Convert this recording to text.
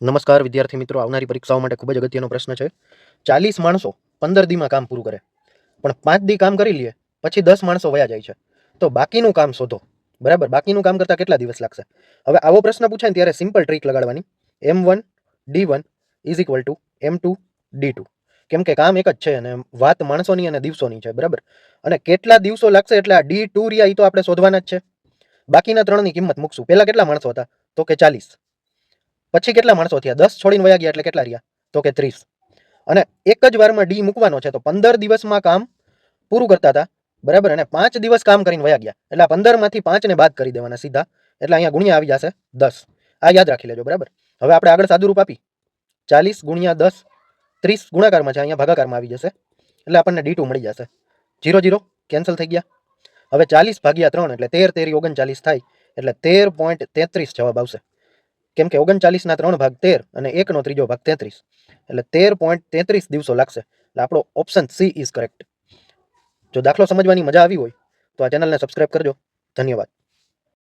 નમસ્કાર વિદ્યાર્થી મિત્રો, આવનારી પરીક્ષાઓ માટે ખૂબ જ અગત્યનો પ્રશ્ન છે. 40 માણસો 15 દીમાં કામ પૂરું કરે, પણ 5 દી કામ કરી લે પછી 10 માણસો વયા જાય છે, તો બાકીનું કામ શોધો. બરાબર, બાકીનું કામ કરતા કેટલા દિવસ લાગશે? હવે આવો પ્રશ્ન પૂછાય ને ત્યારે simple trick લગાડવાની. M1 D1 M2 D2. કેમ કે કામ એક જ છે અને વાત માણસોની અને દિવસોની છે. બરાબર, અને કેટલા દિવસો લાગશે એટલે આ D2 રહ્યા એ તો આપણે શોધવાના જ છે. બાકીના ત્રણની કિંમત મૂકશું. પહેલા કેટલા માણસો હતા? તો કે 40. પછી કેટલા માણસો થયા? 10 છોડીને વયા ગયા એટલે કેટલા રહ્યા? તો કે 30. અને એક જ વારમાં ડી મૂકવાનો છે, તો 15 દિવસમાં કામ પૂરું કરતા હતા. બરાબર, અને 5 દિવસ કામ કરીને વયા ગયા એટલે 15 માંથી 5 ને બાદ કરી દેવાના સીધા, એટલે અહીંયા ગુણ્યા આવી જશે 10. આ યાદ રાખી લેજો. બરાબર, હવે આપણે આગળ સાદુરૂપ આપી. 40 ગુણ્યા 10, 30 ગુણાકારમાં છે, અહીંયા ભાગાકારમાં આવી જશે એટલે આપણને D2 મળી જશે. 0 0 કેન્સલ થઈ ગયા. હવે 40 ભાગ્યા 3 એટલે 13 તેરી 39 થાય, એટલે 13.33 જવાબ આવશે. કેમ કે 39 ના 3 ભાગ 13 અને 1 નો ત્રીજો ભાગ 33, એટલે 13.33 દિવસો લાગશે. એટલે આપણો ઓપ્શન સી ઇઝ કરેક્ટ. જો દાખલો સમજવાની મજા આવી હોય તો આ ચેનલને સબસ્ક્રાઇબ કરજો. ધન્યવાદ.